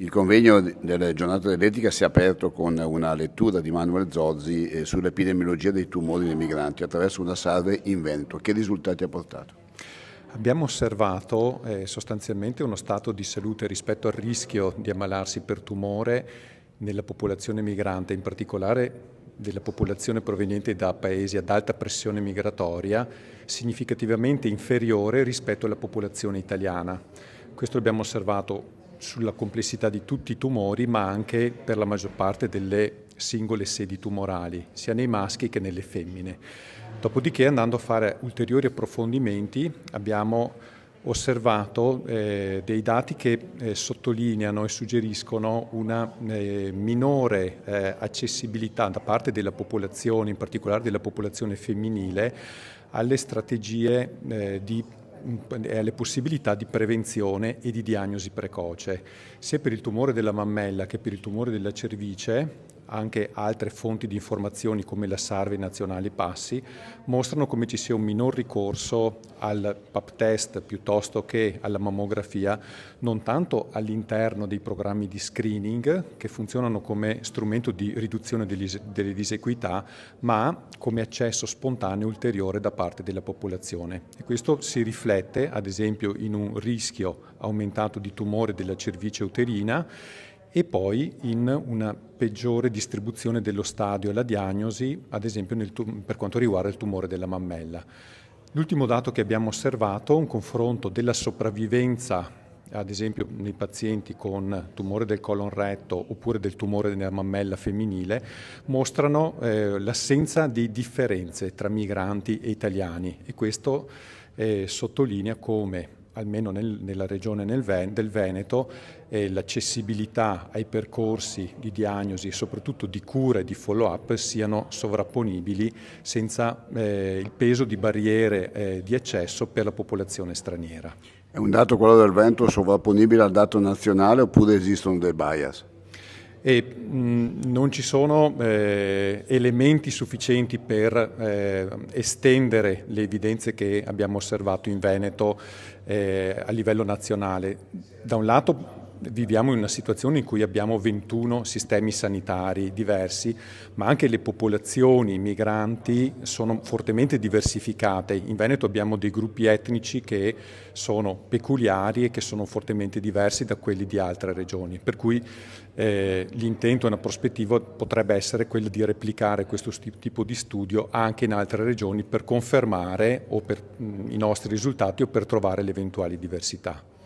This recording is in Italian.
Il convegno delle giornate dell'etica si è aperto con una lettura di Manuel Zozzi sull'epidemiologia dei tumori nei migranti attraverso una survey in Veneto. Che risultati ha portato? Abbiamo osservato sostanzialmente uno stato di salute rispetto al rischio di ammalarsi per tumore nella popolazione migrante, in particolare della popolazione proveniente da paesi ad alta pressione migratoria, significativamente inferiore rispetto alla popolazione italiana. Questo l'abbiamo osservato sulla complessità di tutti i tumori, ma anche per la maggior parte delle singole sedi tumorali, sia nei maschi che nelle femmine. Dopodiché, andando a fare ulteriori approfondimenti, abbiamo osservato dei dati che sottolineano e suggeriscono una minore accessibilità da parte della popolazione, in particolare della popolazione femminile, alle strategie e alle possibilità di prevenzione e di diagnosi precoce, sia per il tumore della mammella che per il tumore della cervice. Anche altre fonti di informazioni come la Survey Nazionali Passi mostrano come ci sia un minor ricorso al pap test piuttosto che alla mammografia, non tanto all'interno dei programmi di screening che funzionano come strumento di riduzione delle disequità, ma come accesso spontaneo ulteriore da parte della popolazione. E questo si riflette ad esempio in un rischio aumentato di tumore della cervice uterina e poi in una peggiore distribuzione dello stadio e la diagnosi, ad esempio per quanto riguarda il tumore della mammella. L'ultimo dato che abbiamo osservato, un confronto della sopravvivenza, ad esempio nei pazienti con tumore del colon retto oppure del tumore della mammella femminile, mostrano l'assenza di differenze tra migranti e italiani, e questo sottolinea come almeno nella regione del Veneto, l'accessibilità ai percorsi di diagnosi e soprattutto di cura e di follow-up siano sovrapponibili senza il peso di barriere di accesso per la popolazione straniera. È un dato, quello del Veneto, sovrapponibile al dato nazionale oppure esistono dei bias? Non ci sono elementi sufficienti per estendere le evidenze che abbiamo osservato in Veneto a livello nazionale. Da un lato viviamo in una situazione in cui abbiamo 21 sistemi sanitari diversi, ma anche le popolazioni migranti sono fortemente diversificate. In Veneto abbiamo dei gruppi etnici che sono peculiari e che sono fortemente diversi da quelli di altre regioni, per cui l'intento e una prospettiva potrebbe essere quella di replicare questo tipo di studio anche in altre regioni per confermare i nostri risultati o per trovare le eventuali diversità.